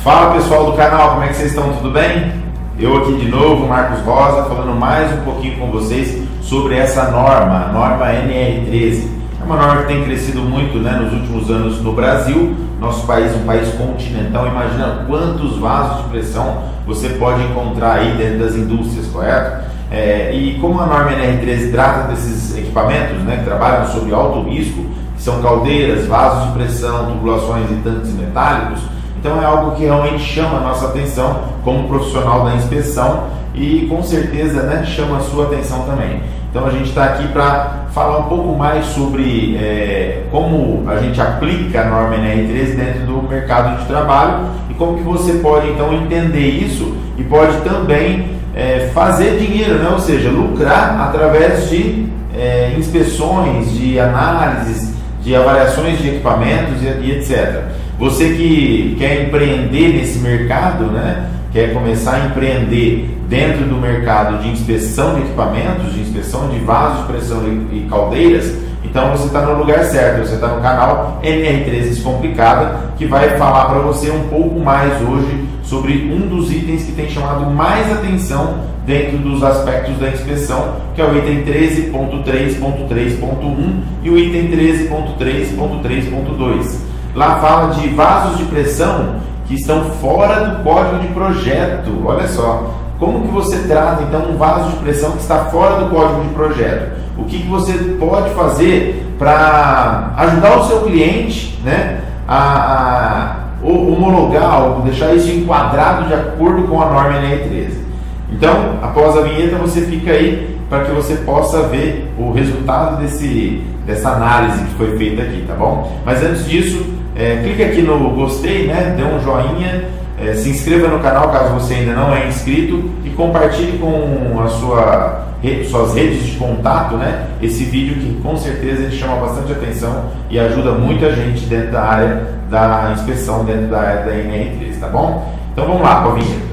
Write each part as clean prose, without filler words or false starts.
Fala pessoal do canal, como é que vocês estão? Tudo bem? Eu aqui de novo, Marcos Rosa, falando mais um pouquinho com vocês sobre essa norma, a norma NR13. É uma norma que tem crescido muito, né, nos últimos anos no Brasil, nosso país, um país continental. Imagina quantos vasos de pressão você pode encontrar aí dentro das indústrias, correto? E como a norma NR13 trata desses equipamentos, né, que trabalham sob alto risco, que são caldeiras, vasos de pressão, tubulações e tanques metálicos, então é algo que realmente chama a nossa atenção como profissional da inspeção e com certeza, né, chama a sua atenção também. Então a gente está aqui para falar um pouco mais sobre como a gente aplica a norma NR13 dentro do mercado de trabalho e como que você pode então entender isso e pode também fazer dinheiro, né? Ou seja, lucrar através de inspeções, de análises, de avaliações de equipamentos e etc. Você que quer empreender nesse mercado, né? Quer começar a empreender dentro do mercado de inspeção de equipamentos, de inspeção de vasos de pressão e caldeiras, então você está no lugar certo, você está no canal NR13 Descomplicada, que vai falar para você um pouco mais hoje sobre um dos itens que tem chamado mais atenção dentro dos aspectos da inspeção, que é o item 13.3.3.1 e o item 13.3.3.2. Lá fala de vasos de pressão que estão fora do código de projeto. Olha só, como que você trata então um vaso de pressão que está fora do código de projeto? O que você pode fazer para ajudar o seu cliente, né, a homologar, ou deixar isso enquadrado de acordo com a norma NR13? Então, após a vinheta, você fica aí para que você possa ver o resultado dessa análise que foi feita aqui, tá bom? Mas antes disso, clica aqui no gostei, né? Dê um joinha, se inscreva no canal caso você ainda não é inscrito e compartilhe com suas redes de contato, né? Esse vídeo que com certeza ele chama bastante atenção e ajuda muita gente dentro da área da inspeção, dentro da área da NR13, tá bom? Então vamos lá com a vinheta.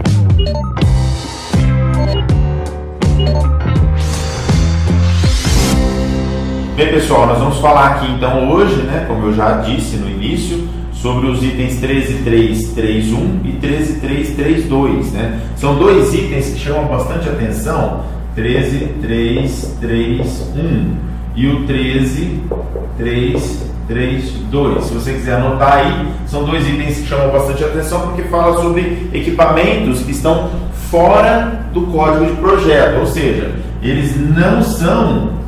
Bem pessoal, nós vamos falar aqui então hoje, né, como eu já disse no início, sobre os itens 13.3.3.1 e 13.3.3.2, né? São dois itens que chamam bastante atenção, 13.3.3.1 e o 13.3.3.2. Se você quiser anotar aí, são dois itens que chamam bastante atenção porque fala sobre equipamentos que estão fora do código de projeto, ou seja, eles não são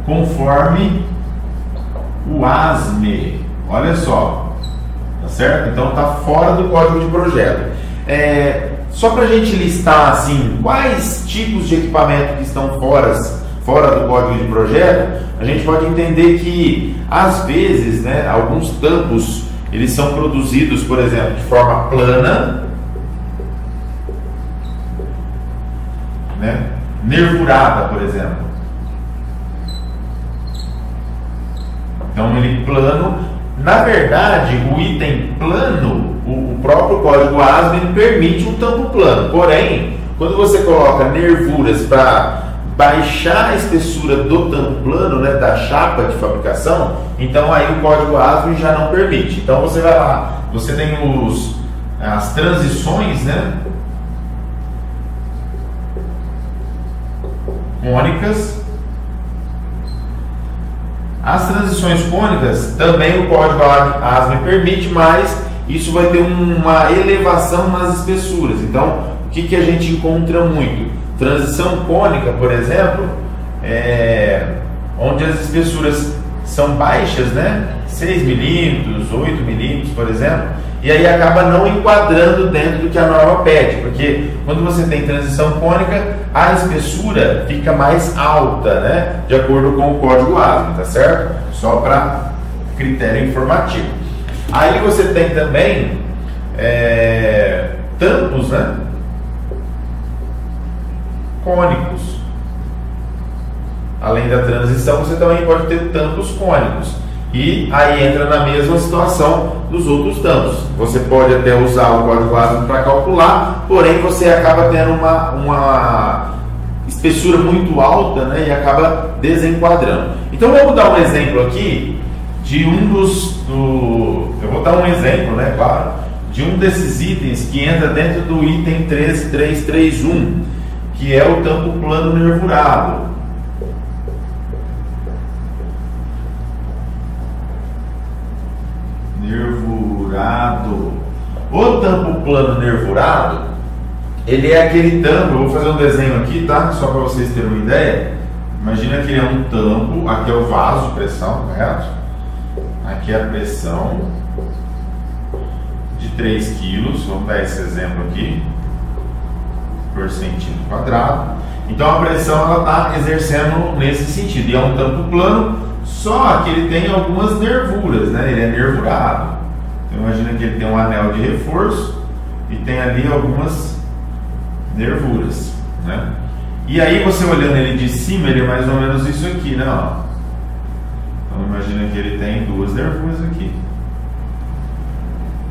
conforme o ASME. Olha só, tá certo? Então tá fora do código de projeto. Só para a gente listar assim, quais tipos de equipamento que estão fora do código de projeto, a gente pode entender que às vezes, né, alguns tampos eles são produzidos, por exemplo, de forma plana, né, nervurada, por exemplo. Então ele plano, na verdade o item plano, o próprio código ASME permite um tampo plano, porém quando você coloca nervuras para baixar a espessura do tampo plano, né, da chapa de fabricação, então aí o código ASME já não permite. Então você vai lá, você tem as transições, né, cônicas. As transições cônicas também o código ASME permite, mas isso vai ter uma elevação nas espessuras. Então, o que a gente encontra muito? Transição cônica, por exemplo, onde as espessuras são baixas, né? 6 milímetros, 8 milímetros, por exemplo, e aí acaba não enquadrando dentro do que a norma pede, porque quando você tem transição cônica, a espessura fica mais alta, né? De acordo com o código ASME, tá certo? Só para critério informativo. Aí você tem também tampos, né, cônicos. Além da transição, você também pode ter tampos cônicos. E aí entra na mesma situação dos outros tampos. Você pode até usar o código ASME para calcular, porém você acaba tendo uma espessura muito alta, né, e acaba desenquadrando. Então vamos dar um exemplo aqui de eu vou dar um exemplo, né, claro, de um desses itens que entra dentro do item 13331, que é o tampo plano nervurado. O tampo plano nervurado, ele é aquele tampo, eu vou fazer um desenho aqui, tá? Só para vocês terem uma ideia. Imagina que ele é um tampo, aqui é o vaso de pressão, correto? Aqui é a pressão de 3 kg, vamos dar esse exemplo aqui, por centímetro quadrado. Então a pressão ela está exercendo nesse sentido, e é um tampo plano, só que ele tem algumas nervuras, né? Ele é nervurado. Então imagina que ele tem um anel de reforço e tem ali algumas nervuras, né? E aí você olhando ele de cima, ele é mais ou menos isso aqui, né? Ó. Então imagina que ele tem duas nervuras aqui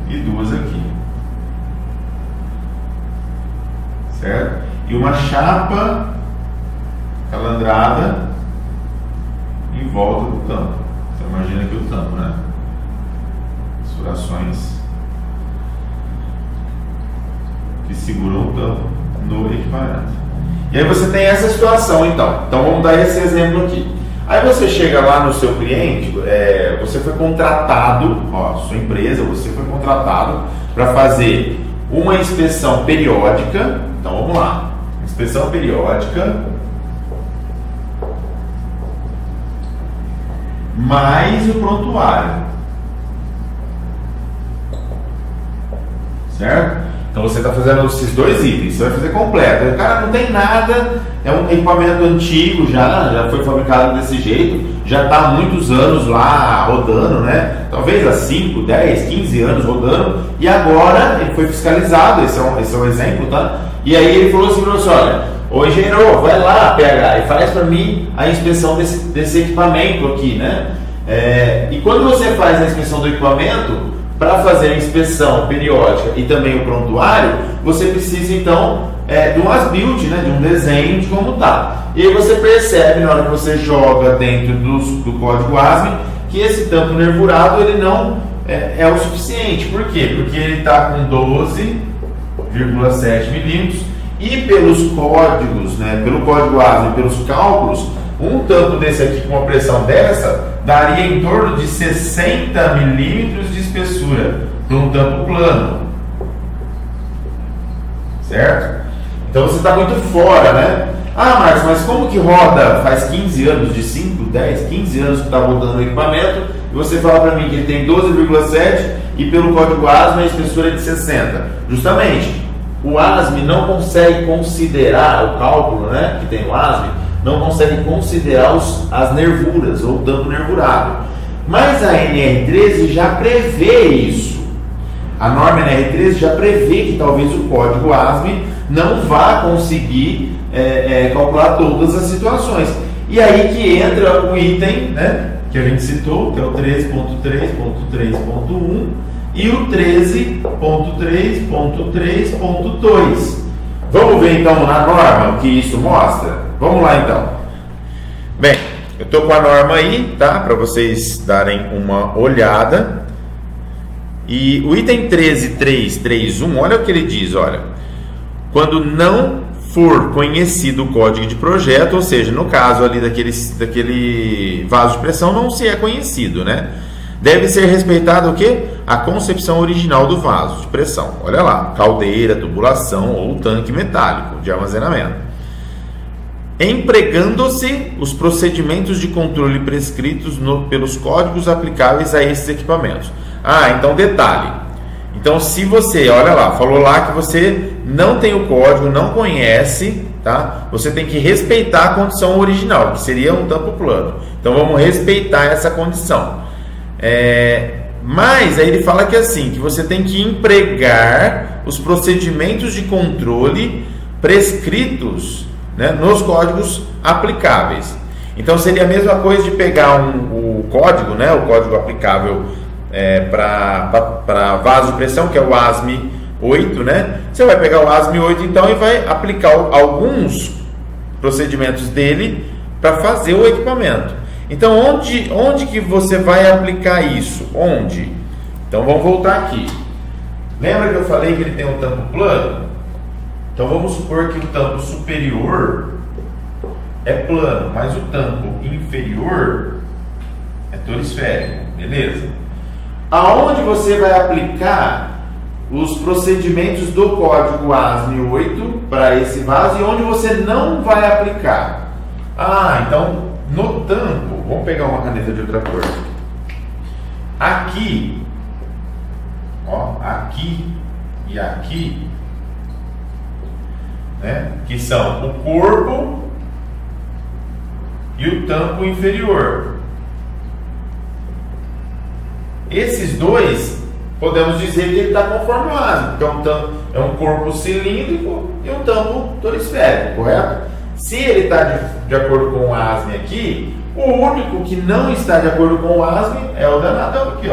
e duas aqui, certo? E uma chapa calandrada em volta do tampo. Então imagina aqui o tampo, né? As furações que seguram o tampo no equipamento. E aí você tem essa situação, então vamos dar esse exemplo aqui. Aí você chega lá no seu cliente, você foi contratado, ó, sua empresa, você foi contratado para fazer uma inspeção periódica. Então vamos lá, inspeção periódica mais o prontuário, certo? Então você está fazendo esses dois itens, você vai fazer completo. O cara não tem nada, é um equipamento antigo, já foi fabricado desse jeito, já está há muitos anos lá rodando, né? Talvez há 5, 10, 15 anos rodando, e agora ele foi fiscalizado, esse é um exemplo, tá? E aí ele falou assim para você: olha, ô engenheiro, vai lá, PH, e faz para mim a inspeção desse equipamento aqui, né? E quando você faz a inspeção do equipamento, para fazer a inspeção periódica e também o prontuário, você precisa então de um as-built, né, de um desenho de como está. E aí você percebe, na hora que você joga dentro do código ASME, que esse tampo nervurado ele não é o suficiente. Por quê? Porque ele está com 12,7 milímetros e pelos códigos, né, pelo código ASME, pelos cálculos, um tampo desse aqui com uma pressão dessa daria em torno de 60 milímetros de espessura para um tampo plano, certo? Então você está muito fora, né? Ah, Marcos, mas como que roda? Faz 15 anos, de 5, 10, 15 anos que está rodando o equipamento, e você fala para mim que ele tem 12,7 e pelo código ASME a espessura é de 60. Justamente, o ASME não consegue considerar o cálculo, né, que tem o ASME, não consegue considerar as nervuras ou tampo nervurado. Mas a NR13 já prevê isso. A norma NR13 já prevê que talvez o código ASME não vá conseguir calcular todas as situações. E aí que entra o item, né, que a gente citou, que é o 13.3.3.1 e o 13.3.3.2. Vamos ver então na norma o que isso mostra? Vamos lá então. Bem, eu estou com a norma aí, tá? Para vocês darem uma olhada. E o item 13.3.3.1, olha o que ele diz, olha. Quando não for conhecido o código de projeto, ou seja, no caso ali daquele vaso de pressão não se é conhecido, né? Deve ser respeitado o quê? A concepção original do vaso de pressão. Olha lá, caldeira, tubulação ou tanque metálico de armazenamento. Empregando-se os procedimentos de controle prescritos pelos códigos aplicáveis a esses equipamentos. Ah, então detalhe. Então se você, olha lá, falou lá que você não tem o código, não conhece, tá? Você tem que respeitar a condição original, que seria um tampo plano. Então vamos respeitar essa condição. Mas aí ele fala que assim, que você tem que empregar os procedimentos de controle prescritos, né, nos códigos aplicáveis. Então seria a mesma coisa de pegar o código, né, o código aplicável para vaso de pressão, que é o ASME 8, né? Você vai pegar o ASME 8 então e vai aplicar alguns procedimentos dele para fazer o equipamento. Então onde que você vai aplicar isso? Onde? Então vamos voltar aqui. Lembra que eu falei que ele tem um tampo plano? Então vamos supor que o tampo superior é plano, mas o tampo inferior é torisférico, beleza? Aonde você vai aplicar os procedimentos do código ASME 8 para esse vaso e onde você não vai aplicar? Então no tampo, vamos pegar uma caneta de outra cor. Aqui, aqui e aqui, né, que são o corpo e o tampo inferior. Esses dois, podemos dizer que ele está conforme o ASME. Então é um corpo cilíndrico e um tampo torisférico, correto? Se ele está de acordo com o ASME aqui, o único que não está de acordo com o ASME é o danadão aqui,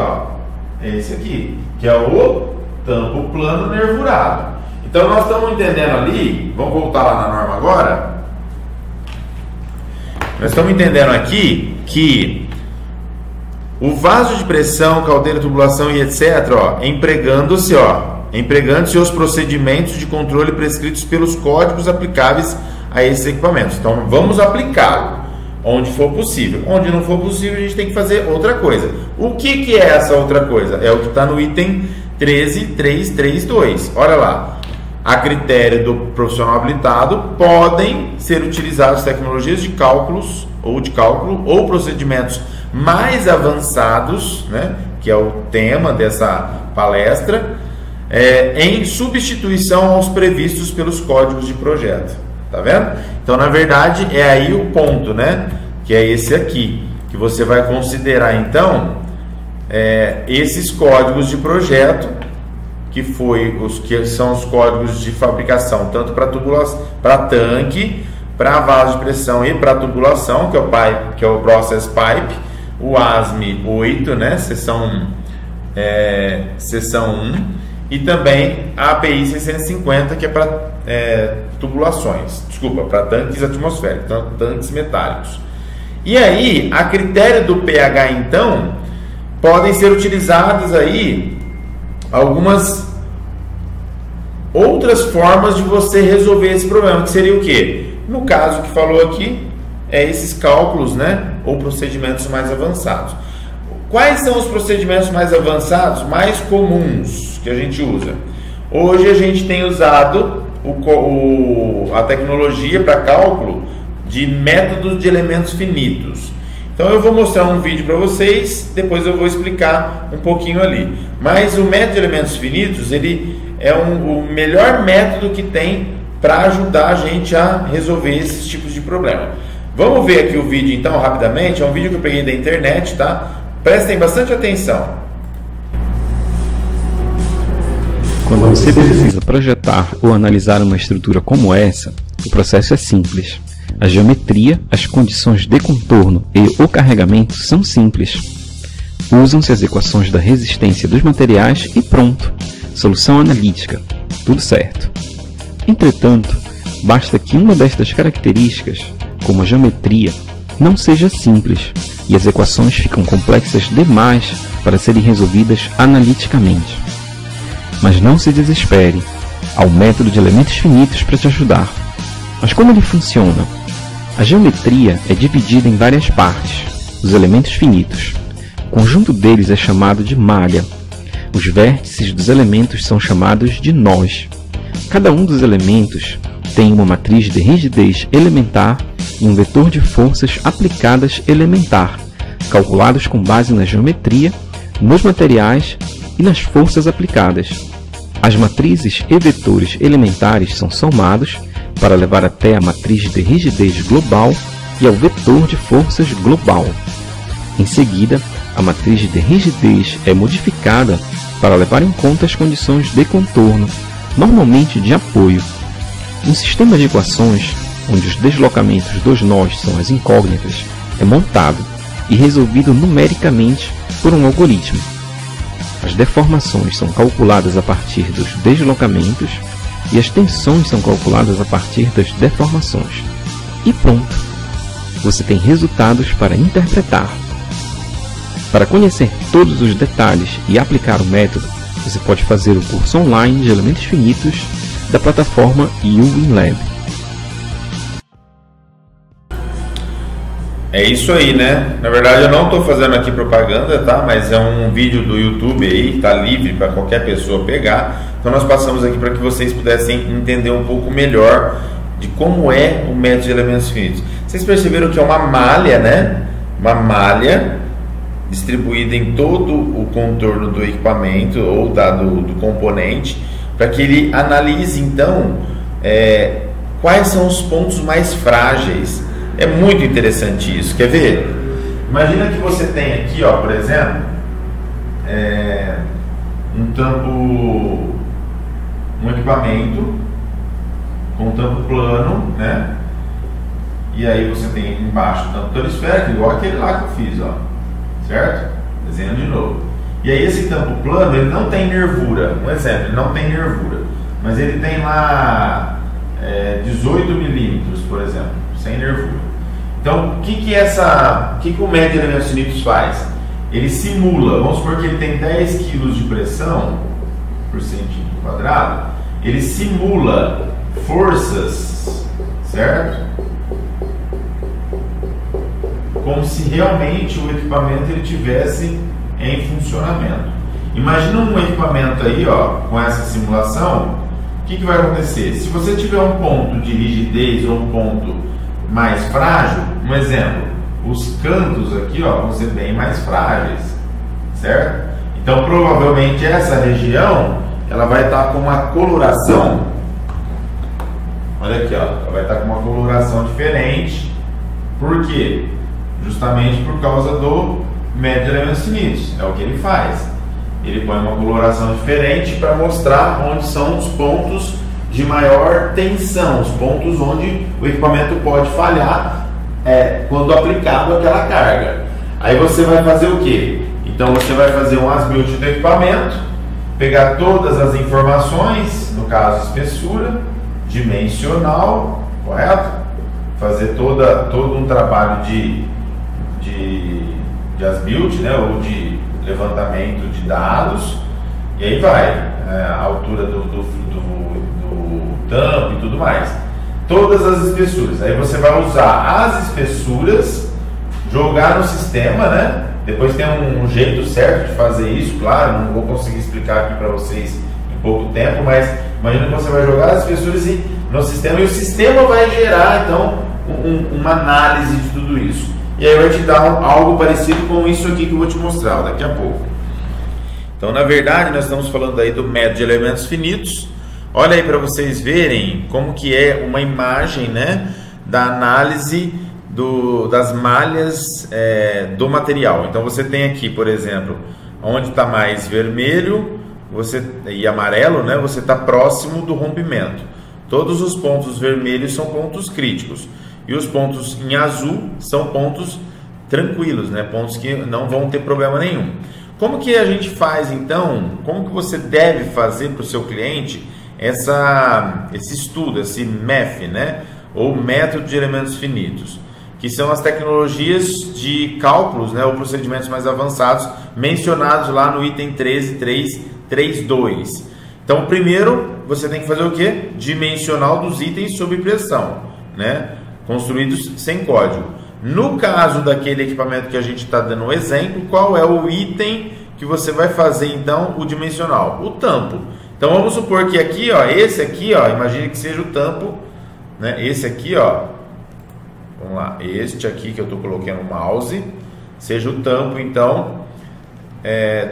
é esse aqui, que é o tampo plano nervurado. Então nós estamos entendendo ali, vamos voltar lá na norma agora. Nós estamos entendendo aqui que o vaso de pressão, caldeira, tubulação e etc., empregando-se os procedimentos de controle prescritos pelos códigos aplicáveis a esses equipamentos. Então vamos aplicá-lo onde for possível. Onde não for possível, a gente tem que fazer outra coisa. O que é essa outra coisa? É o que está no item 13.332. Olha lá. A critério do profissional habilitado, podem ser utilizadas tecnologias de cálculo ou procedimentos mais avançados, né, que é o tema dessa palestra, em substituição aos previstos pelos códigos de projeto. Tá vendo? Então, na verdade, é aí o ponto, né, que é esse aqui, que você vai considerar, então, esses códigos de projeto, que são os códigos de fabricação, tanto para tanque, para vaso de pressão e para tubulação, que é o Process Pipe, o ASME 8, né, seção 1, e também a API 650, que é para para tanques atmosféricos, tanques metálicos. E aí, a critério do pH, então, podem ser utilizadas aí algumas outras formas de você resolver esse problema, que seria o quê? No caso que falou aqui, esses cálculos, né, ou procedimentos mais avançados. Quais são os procedimentos mais avançados, mais comuns que a gente usa? Hoje a gente tem usado a tecnologia para cálculo de métodos de elementos finitos. Então eu vou mostrar um vídeo para vocês, depois eu vou explicar um pouquinho ali. Mas o método de elementos finitos, ele é o melhor método que tem para ajudar a gente a resolver esses tipos de problema. Vamos ver aqui o vídeo então rapidamente. É um vídeo que eu peguei da internet, tá? Prestem bastante atenção. Quando você precisa projetar ou analisar uma estrutura como essa, o processo é simples. A geometria, as condições de contorno e o carregamento são simples. Usam-se as equações da resistência dos materiais e pronto. Solução analítica. Tudo certo. Entretanto, basta que uma destas características, como a geometria, não seja simples e as equações ficam complexas demais para serem resolvidas analiticamente. Mas não se desespere. Há o método de elementos finitos para te ajudar. Mas como ele funciona? A geometria é dividida em várias partes, os elementos finitos. O conjunto deles é chamado de malha. Os vértices dos elementos são chamados de nós. Cada um dos elementos tem uma matriz de rigidez elementar e um vetor de forças aplicadas elementar, calculados com base na geometria, nos materiais e nas forças aplicadas. As matrizes e vetores elementares são somados para levar até a matriz de rigidez global e ao vetor de forças global. Em seguida, a matriz de rigidez é modificada para levar em conta as condições de contorno, normalmente de apoio. Um sistema de equações, onde os deslocamentos dos nós são as incógnitas, é montado e resolvido numericamente por um algoritmo. As deformações são calculadas a partir dos deslocamentos e as tensões são calculadas a partir das deformações. E pronto! Você tem resultados para interpretar. Para conhecer todos os detalhes e aplicar o método, Você pode fazer o curso online de elementos finitos da plataforma UWinLab. É isso aí, né? Na verdade eu não estou fazendo aqui propaganda, tá? Mas é um vídeo do YouTube aí, tá livre para qualquer pessoa pegar. Então nós passamos aqui para que vocês pudessem entender um pouco melhor de como é o método de elementos finitos. Vocês perceberam que é uma malha, né? Uma malha distribuída em todo o contorno do equipamento ou do componente, para que ele analise então quais são os pontos mais frágeis. É muito interessante isso. Quer ver? Imagina que você tem aqui, ó, por exemplo, um equipamento com tampo plano, né? E aí você tem aqui embaixo o tampo torisférico, igual aquele lá que eu fiz, ó, certo? Desenhando de novo. E aí esse tampo plano, ele não tem nervura. Um exemplo, ele não tem nervura, mas ele tem lá 18 milímetros, por exemplo, sem nervura. Então, o que o método de elementos finitos faz? Ele simula, vamos supor que ele tem 10 kg de pressão por centímetro quadrado, ele simula forças, certo? Como se realmente o equipamento ele tivesse em funcionamento. Imagina um equipamento aí, ó, com essa simulação. O que vai acontecer? Se você tiver um ponto de rigidez ou um ponto mais frágil, um exemplo, os cantos aqui, ó, vão ser bem mais frágeis, certo? Então provavelmente essa região ela vai estar com uma coloração, olha aqui, ó, ela vai estar com uma coloração diferente. Por quê? Justamente por causa do método de elementos finitos. É o que ele faz. Ele põe uma coloração diferente para mostrar onde são os pontos de maior tensão, os pontos onde o equipamento pode falhar quando aplicado aquela carga. Aí você vai fazer o que? Então você vai fazer um as-built do equipamento, pegar todas as informações, no caso espessura, dimensional, correto? Fazer todo um trabalho de as-built, né, ou de levantamento de dados, e aí vai a altura do tampo e tudo mais, todas as espessuras. Aí você vai usar as espessuras, jogar no sistema, né? Depois tem um jeito certo de fazer isso, claro, não vou conseguir explicar aqui para vocês em pouco tempo, mas imagina que você vai jogar as espessuras no sistema e o sistema vai gerar então uma análise de tudo isso. E aí vai te dar algo parecido com isso aqui que eu vou te mostrar daqui a pouco. Então, na verdade, nós estamos falando aí do método de elementos finitos. Olha aí para vocês verem como que é uma imagem, né, da análise das malhas do material. Então, você tem aqui, por exemplo, onde está mais vermelho e amarelo, né, você está próximo do rompimento. Todos os pontos vermelhos são pontos críticos. E os pontos em azul são pontos tranquilos, né? Pontos que não vão ter problema nenhum. Como que a gente faz então? Como que você deve fazer para o seu cliente esse estudo, esse MEF, né? Ou método de elementos finitos, que são as tecnologias de cálculos, né? Ou procedimentos mais avançados mencionados lá no item 13.3.3.2. Então, primeiro você tem que fazer o que? Dimensional dos itens sob pressão, né? Construídos sem código. No caso daquele equipamento que a gente está dando um exemplo, qual é o item que você vai fazer então o dimensional? O tampo. Então vamos supor que aqui, ó, esse aqui, ó, imagine que seja o tampo, né? Esse aqui, ó, vamos lá, este aqui que eu estou colocando o mouse, seja o tampo então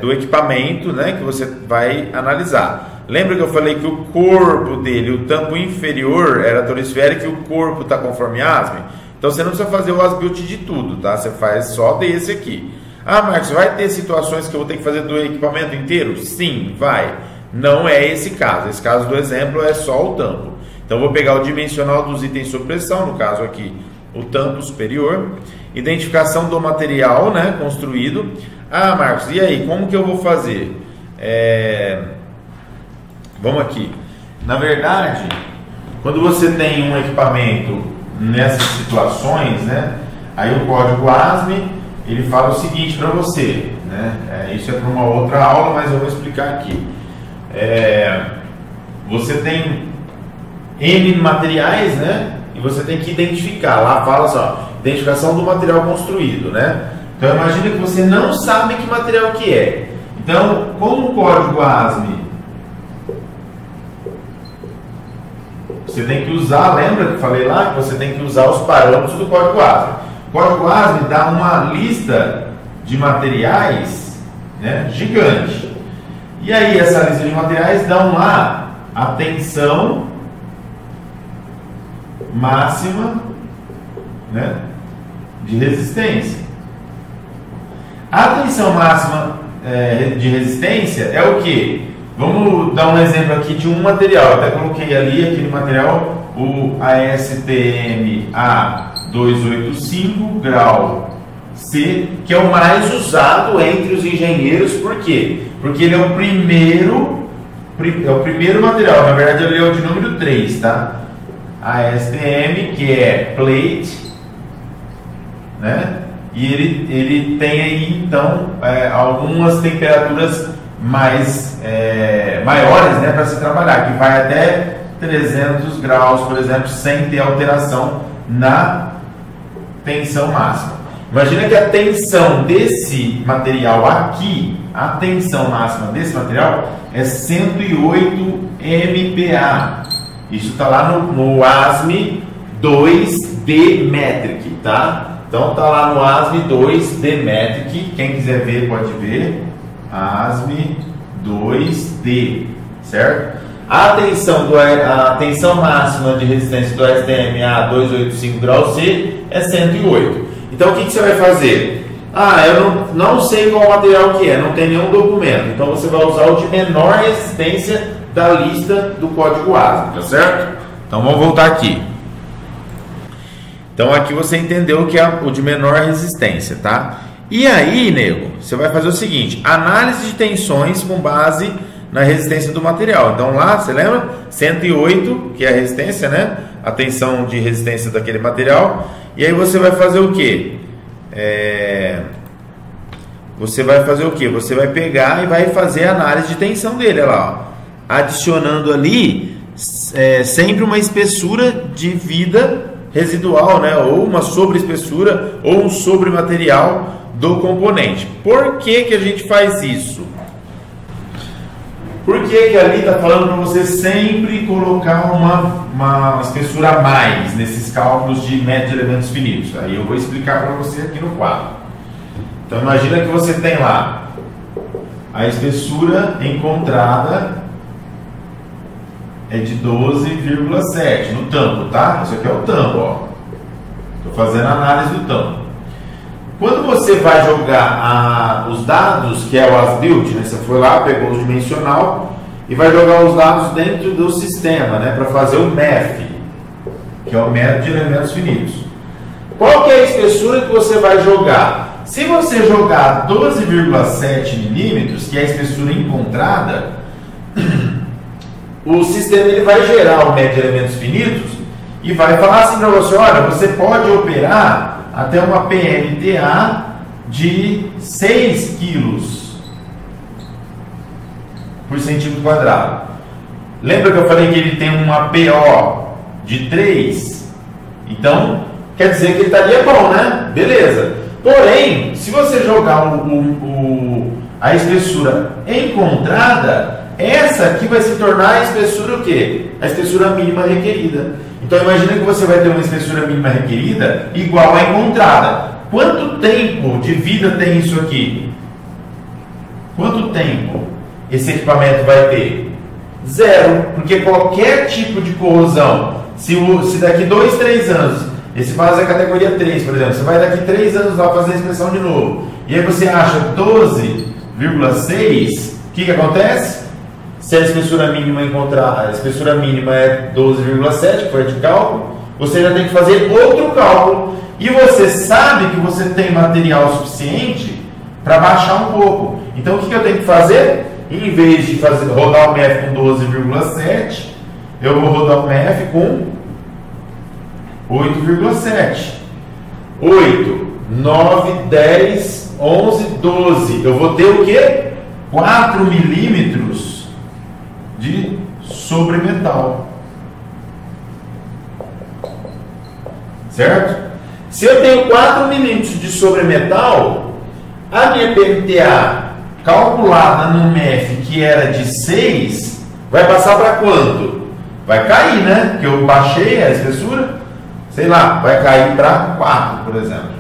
do equipamento, né, que você vai analisar. Lembra que eu falei que o corpo dele, o tampo inferior era torisférico e o corpo está conforme ASME? Então você não precisa fazer o as-built de tudo, tá? Você faz só desse aqui. Ah, Marcos, vai ter situações que eu vou ter que fazer do equipamento inteiro? Sim, vai. Não é esse caso. Esse caso do exemplo é só o tampo. Então eu vou pegar o dimensional dos itens sob pressão, no caso aqui o tampo superior, identificação do material, né, construído. Ah, Marcos, e aí, como que eu vou fazer? Vamos aqui. Na verdade, quando você tem um equipamento nessas situações, né, aí o código ASME ele fala o seguinte para você, né? Isso é para uma outra aula, mas eu vou explicar aqui. você tem N materiais, né? E você tem que identificar. Lá fala só, identificação do material construído, né? Então imagina que você não sabe que material que é. Então, como o código ASME, você tem que usar, lembra que eu falei lá que você tem que usar os parâmetros do código ASME. O código ASME dá uma lista de materiais, né, gigante. E aí essa lista de materiais dão lá a tensão máxima, né, de resistência. A tensão máxima de resistência é o que? Vamos dar um exemplo aqui de um material. Eu até coloquei ali aquele material, o ASTM A285 grau C, que é o mais usado entre os engenheiros. Por quê? Porque ele é o primeiro material. Na verdade, ele é o de número 3, tá? ASTM, que é plate, né? E ele tem aí, então, algumas temperaturas maiores, né, para se trabalhar, que vai até 300 graus, por exemplo, sem ter alteração na tensão máxima. Imagina que a tensão desse material aqui, a tensão máxima desse material é 108 MPa. Isso está lá no ASME 2D Metric, tá? Então está lá no ASME 2D Metric, quem quiser ver pode ver, ASME 2D, certo? A tensão máxima de resistência do ASTM A285 grau C é 108. Então o que você vai fazer? Eu não sei qual material que é, não tem nenhum documento. Então você vai usar o de menor resistência da lista do código ASME, tá certo? Então vamos voltar aqui. Então aqui você entendeu que é o de menor resistência, tá? E aí, nego, você vai fazer o seguinte: análise de tensões com base na resistência do material. Então lá, você lembra? 108, que é a resistência, né? A tensão de resistência daquele material. E aí você vai fazer o quê? Você vai fazer o quê? Você vai pegar e vai fazer a análise de tensão dele, olha lá, ó. Adicionando ali sempre uma espessura de vida residual, né? Ou uma sobreespessura ou um sobrematerial do componente. Por que que a gente faz isso? Por que ali está falando para você sempre colocar uma espessura a mais nesses cálculos de média de elementos finitos? Aí eu vou explicar para você aqui no quadro. Então imagina que você tem lá a espessura encontrada é de 12,7 no tampo, tá? Isso aqui é o tampo, ó. Estou fazendo a análise do tampo. Quando você vai jogar os dados, que é o as-built, né? Você foi lá, pegou o dimensional e vai jogar os dados dentro do sistema, né? Para fazer o MEF, que é o método de elementos finitos. Qual que é a espessura que você vai jogar? Se você jogar 12,7 milímetros, que é a espessura encontrada, o sistema ele vai gerar o método de elementos finitos e vai falar assim para você: olha, você pode operar até uma PMTA de 6 quilos por centímetro quadrado. Lembra que eu falei que ele tem uma PO de 3? Então, quer dizer que ele estaria bom, né? Beleza. Porém, se você jogar a espessura encontrada, essa aqui vai se tornar a espessura o quê? A espessura mínima requerida. Então imagina que você vai ter uma espessura mínima requerida igual à encontrada. Quanto tempo de vida tem isso aqui? Quanto tempo esse equipamento vai ter? 0, porque qualquer tipo de corrosão, se daqui 2, 3 anos, esse vaso é categoria 3, por exemplo, você vai daqui 3 anos lá fazer a inspeção de novo, e aí você acha 12,6, o que acontece? Se a espessura mínima encontrar, a espessura mínima é 12,7, que foi de cálculo, você já tem que fazer outro cálculo, e você sabe que você tem material suficiente para baixar um pouco. Então o que eu tenho que fazer? Em vez de rodar o MEF com 12,7, eu vou rodar o MEF com 8,7. 8, 9, 10, 11, 12. Eu vou ter o quê? 4 milímetros sobre metal. Certo? Se eu tenho 4 milímetros de sobremetal, a minha PMTA calculada no MEF, que era de 6, vai passar para quanto? Vai cair, né? Porque eu baixei a espessura, sei lá, vai cair para 4, por exemplo.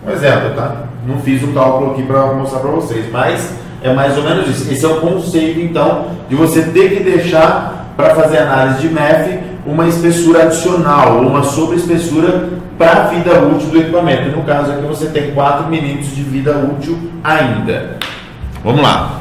Um exemplo, tá? Não fiz o cálculo aqui para mostrar para vocês, mas é mais ou menos isso. Esse é o conceito, então, de você ter que deixar para fazer análise de MEF uma espessura adicional, ou uma sobreespessura para a vida útil do equipamento. No caso aqui você tem 4 milímetros de vida útil ainda. Vamos lá.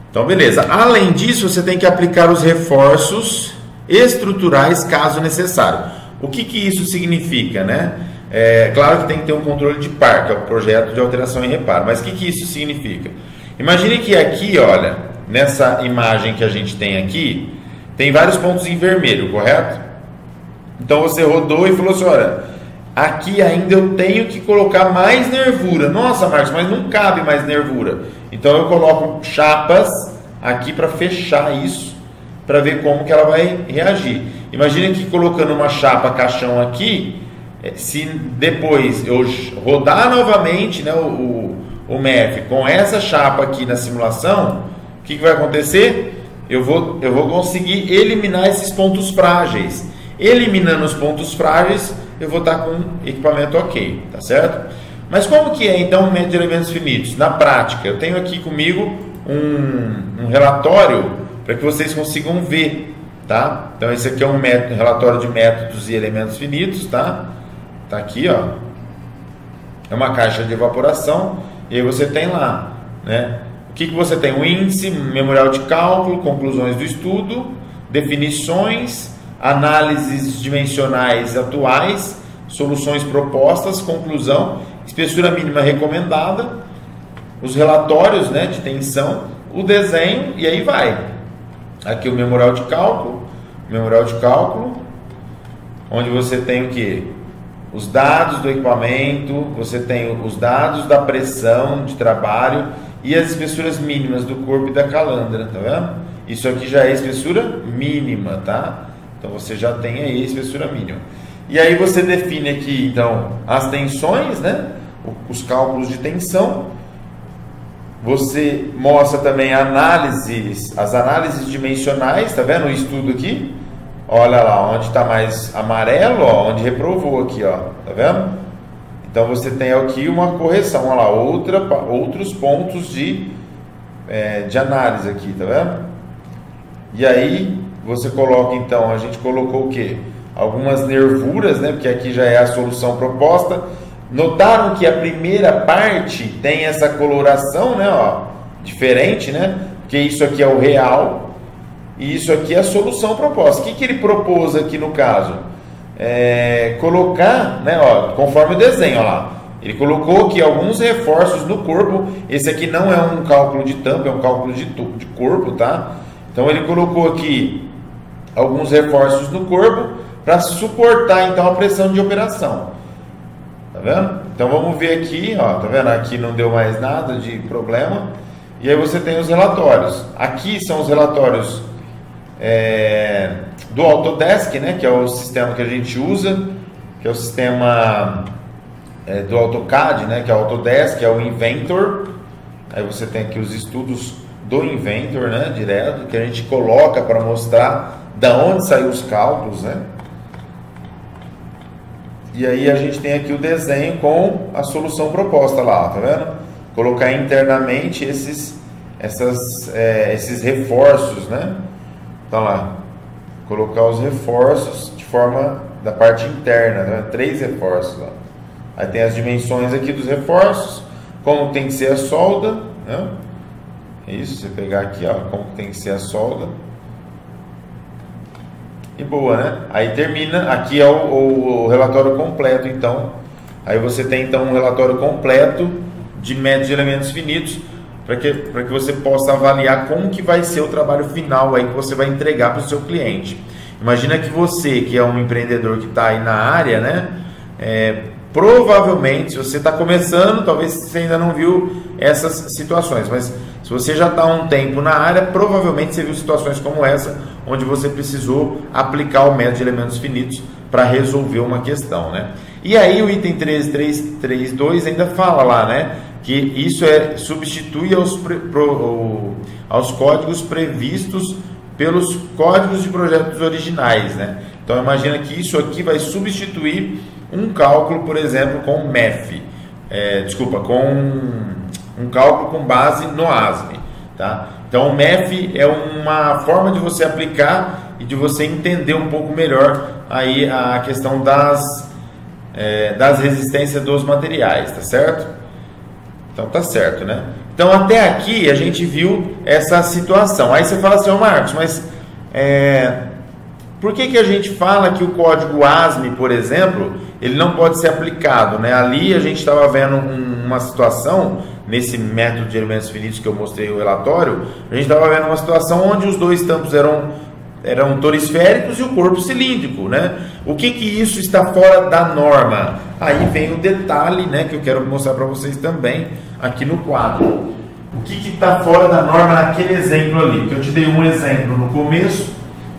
Então, beleza. Além disso, você tem que aplicar os reforços estruturais caso necessário. O que isso significa, né? É claro que tem que ter um controle de par, que é o projeto de alteração e reparo. Mas o que isso significa? Imagine que aqui, olha, nessa imagem que a gente tem aqui, tem vários pontos em vermelho, correto? Então você rodou e falou assim, olha, aqui ainda eu tenho que colocar mais nervura. Nossa, Marcos, mas não cabe mais nervura. Então eu coloco chapas aqui para fechar isso, para ver como que ela vai reagir. Imagina que colocando uma chapa caixão aqui, se depois eu rodar novamente, né, o MEF com essa chapa aqui na simulação, o que vai acontecer? Eu vou conseguir eliminar esses pontos frágeis. Eliminando os pontos frágeis, eu vou estar com o equipamento ok, tá certo? Mas como que é então o método de elementos finitos? Na prática, eu tenho aqui comigo um relatório para que vocês consigam ver, tá? Então esse aqui é um relatório de métodos e elementos finitos, tá? Tá aqui, ó. É uma caixa de evaporação e aí você tem lá, né? O que você tem? O índice, memorial de cálculo, conclusões do estudo, definições, análises dimensionais atuais, soluções propostas, conclusão, espessura mínima recomendada, os relatórios, né, de tensão, o desenho e aí vai. Aqui o memorial de cálculo, onde você tem o que? Os dados do equipamento, você tem os dados da pressão de trabalho e as espessuras mínimas do corpo e da calandra, tá vendo? Isso aqui já é espessura mínima, tá? Então você já tem aí a espessura mínima. E aí você define aqui, então, as tensões, né? Os cálculos de tensão. Você mostra também as análises dimensionais, tá vendo o estudo aqui? Olha lá, onde está mais amarelo, ó, onde reprovou aqui, ó, tá vendo? Então você tem aqui uma correção, olha lá, outros pontos de análise aqui, tá vendo? E aí você coloca, então, a gente colocou o que? Algumas nervuras, né? Porque aqui já é a solução proposta. Notaram que a primeira parte tem essa coloração, né? Ó, diferente, né? Porque isso aqui é o real e isso aqui é a solução proposta. O que ele propôs aqui no caso? Colocar, né? Ó, conforme o desenho, ó lá. Ele colocou aqui alguns reforços no corpo. Esse aqui não é um cálculo de tampa, é um cálculo de corpo, tá? Então ele colocou aqui alguns reforços no corpo para suportar então a pressão de operação. Tá vendo? Então vamos ver aqui, ó, tá vendo? Aqui não deu mais nada de problema. E aí você tem os relatórios. Aqui são os relatórios do Autodesk, né? Que é o sistema que a gente usa, que é o sistema do AutoCAD, né? Que é o Autodesk, é o Inventor. Aí você tem aqui os estudos do Inventor, né? Direto, que a gente coloca para mostrar da onde saiu os cálculos, né? E aí a gente tem aqui o desenho com a solução proposta lá, tá vendo? Colocar internamente esses reforços, né? Então lá, colocar os reforços de forma da parte interna, né? 3 reforços lá. Aí tem as dimensões aqui dos reforços, como tem que ser a solda, né? Isso, você pegar aqui, ó, como tem que ser a solda. E boa, né? aí termina, aqui é o relatório completo, então aí você tem então um relatório completo de métodos de elementos finitos para que você possa avaliar como que vai ser o trabalho final aí que você vai entregar para o seu cliente. Imagina que você, que é um empreendedor que está aí na área, né? Provavelmente, se você está começando, talvez você ainda não viu essas situações, mas Se você já está há um tempo na área, provavelmente você viu situações como essa, onde você precisou aplicar o método de elementos finitos para resolver uma questão, né? E aí o item 13.3.2 ainda fala lá, né, que isso substitui aos códigos previstos pelos códigos de projetos originais, né? Então imagina que isso aqui vai substituir um cálculo, por exemplo, com MEF, com um cálculo com base no ASME, tá? Então o MEF é uma forma de você aplicar e de você entender um pouco melhor aí a questão das resistências dos materiais, tá certo? Então tá certo, né? Então até aqui a gente viu essa situação. Aí você fala assim, Marcos, mas por que a gente fala que o código ASME, por exemplo, ele não pode ser aplicado, né? Ali a gente estava vendo uma situação, nesse método de elementos finitos que eu mostrei o relatório, a gente estava vendo uma situação onde os dois tampos eram torisféricos e o corpo cilíndrico, né? O que isso está fora da norma? Aí vem o detalhe, né, que eu quero mostrar para vocês também aqui no quadro. O que está fora da norma naquele exemplo ali? Que eu te dei um exemplo no começo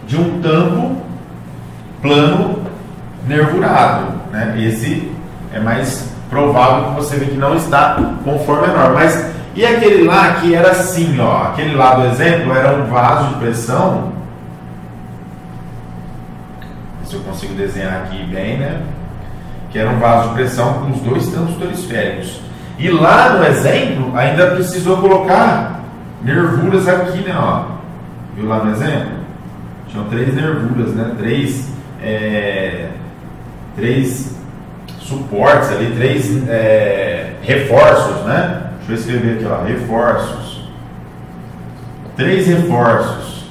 de um tampo plano nervurado, né? Esse é mais provável que você vê que não está conforme a norma. Mas e aquele lá que era assim, ó? Aquele lá do exemplo era um vaso de pressão. Se eu consigo desenhar aqui bem, né? Que era um vaso de pressão com os dois tampos torisféricos. E lá no exemplo ainda precisou colocar nervuras aqui, né? Ó. Viu lá no exemplo? Tinham 3 nervuras, né? Três suportes ali, 3 reforços, né? Deixa eu escrever aqui, ó. Reforços. 3 reforços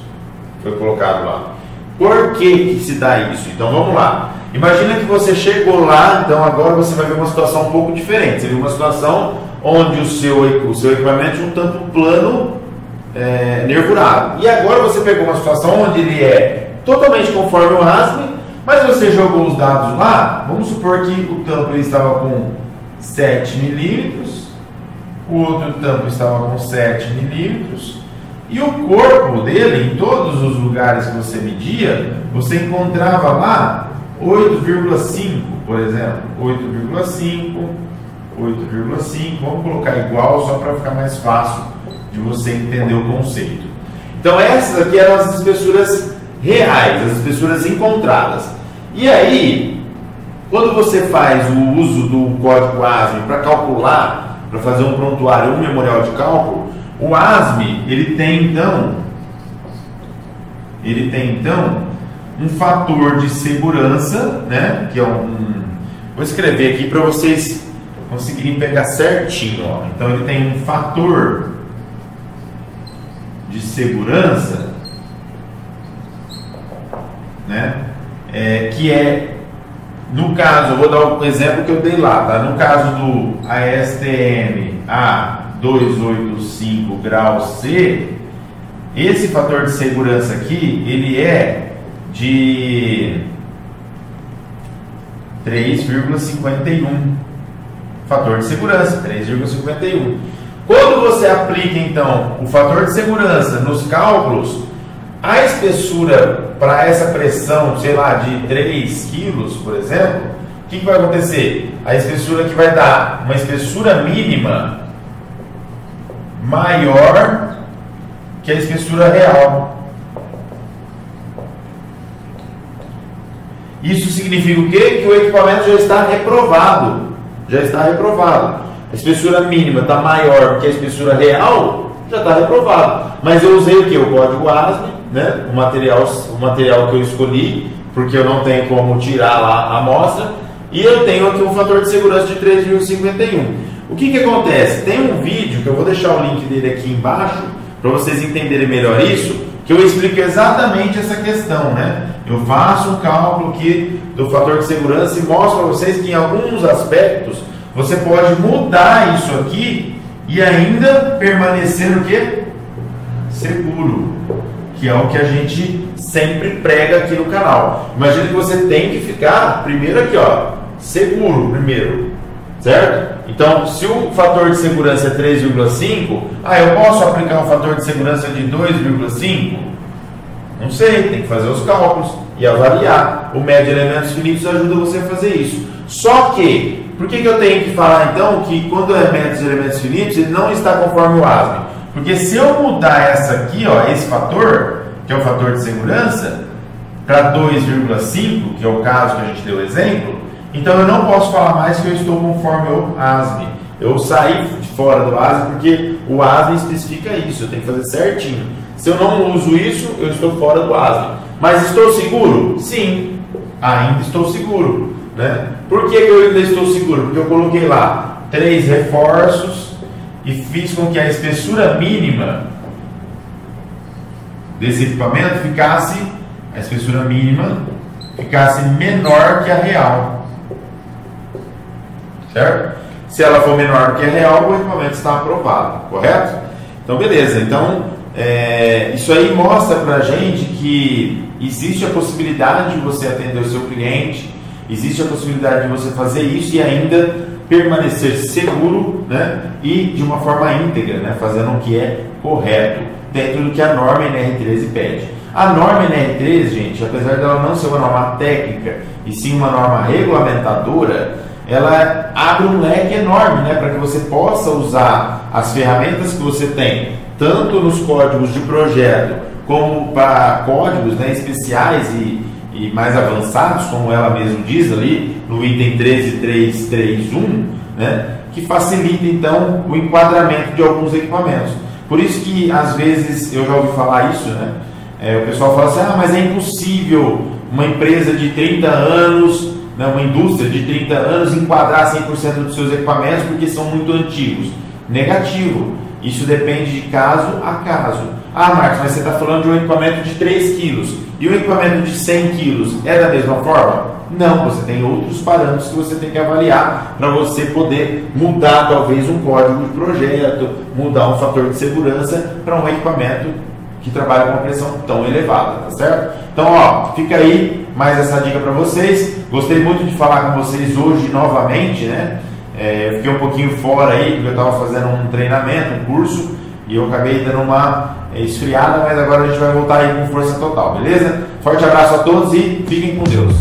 foi colocado lá. Por que se dá isso? Então vamos lá. Imagina que você chegou lá, então agora você vai ver uma situação um pouco diferente. Você viu uma situação onde o seu equipamento tinha um tampo plano nervurado. E agora você pegou uma situação onde ele é totalmente conforme o ASME, mas você jogou os dados lá. Vamos supor que o tampo ele estava com 7 milímetros, o outro tampo estava com 7 milímetros. E o corpo dele, em todos os lugares que você media, você encontrava lá 8,5, por exemplo. 8,5, vamos colocar igual só para ficar mais fácil de você entender o conceito. Então essas aqui eram as espessuras reais, as espessuras encontradas. E aí, quando você faz o uso do código ASME para calcular, para fazer um prontuário, um memorial de cálculo, o ASME, ele tem então um fator de segurança, né, que é vou escrever aqui para vocês conseguirem pegar certinho, ó. Então ele tem um fator de segurança, né, que no caso, eu vou dar um exemplo que eu dei lá, tá? No caso do ASTM A285 grau C, esse fator de segurança aqui, ele é de 3,51. Fator de segurança, 3,51. Quando você aplica, então, o fator de segurança nos cálculos, a espessura para essa pressão, sei lá, de 3 quilos, por exemplo, o que vai acontecer? A espessura que vai dar uma espessura mínima maior que a espessura real. Isso significa o quê? Que o equipamento já está reprovado. A espessura mínima está maior que a espessura real, já está reprovado. Mas eu usei o quê? O código ASME, né? O material que eu escolhi, porque eu não tenho como tirar lá a amostra, e eu tenho aqui um fator de segurança de 3,51. O que acontece? Tem um vídeo, que eu vou deixar o link dele aqui embaixo, para vocês entenderem melhor isso, que eu explico exatamente essa questão, né? Eu faço um cálculo aqui do fator de segurança e mostro para vocês que em alguns aspectos você pode mudar isso aqui e ainda permanecer o quê? Seguro, que é o que a gente sempre prega aqui no canal. Imagina que você tem que ficar primeiro aqui, ó, seguro primeiro, certo? Então, se o fator de segurança é 3,5, eu posso aplicar um fator de segurança de 2,5? Não sei, tem que fazer os cálculos e avaliar. O médio de elementos finitos ajuda você a fazer isso. Só que, por que eu tenho que falar então que quando é médio de elementos finitos, ele não está conforme o ASME? Porque se eu mudar essa aqui, esse fator, que é o fator de segurança, para 2,5, que é o caso que a gente deu o exemplo, então eu não posso falar mais que eu estou conforme o ASME. Eu saí fora do ASME porque o ASME especifica isso, eu tenho que fazer certinho. Se eu não uso isso, eu estou fora do ASME. Mas estou seguro? Sim, ainda estou seguro. Né? Por que eu ainda estou seguro? Porque eu coloquei lá 3 reforços e fiz com que a espessura mínima desse equipamento ficasse menor que a real. Certo? Se ela for menor que a real, o equipamento está aprovado, correto? Então, beleza. Então, isso aí mostra para a gente que existe a possibilidade de você atender o seu cliente, existe a possibilidade de você fazer isso e ainda permanecer seguro, né? E de uma forma íntegra, né? Fazendo o que é correto, dentro do que a norma NR13 pede. A norma NR13, gente, apesar dela não ser uma norma técnica, e sim uma norma regulamentadora, ela abre um leque enorme, né, para que você possa usar as ferramentas que você tem, tanto nos códigos de projeto, como para códigos, né, especiais e mais avançados, como ela mesmo diz ali, no item 13331, né, que facilita então o enquadramento de alguns equipamentos. Por isso que, às vezes, eu já ouvi falar isso, né, o pessoal fala assim, mas é impossível uma empresa de 30 anos, uma indústria de 30 anos enquadrar 100% dos seus equipamentos porque são muito antigos. Negativo. Isso depende de caso a caso. Marcos, mas você está falando de um equipamento de 3 quilos e um equipamento de 100 quilos é da mesma forma? Não, você tem outros parâmetros que você tem que avaliar para você poder mudar talvez um código de projeto, mudar um fator de segurança para um equipamento que trabalha com uma pressão tão elevada, tá certo? Então, fica aí mais essa dica para vocês. Gostei muito de falar com vocês hoje novamente, né? Fiquei um pouquinho fora aí, porque eu estava fazendo um treinamento, um curso, e eu acabei dando uma esfriada, mas agora a gente vai voltar aí com força total, beleza? Forte abraço a todos e fiquem com Deus.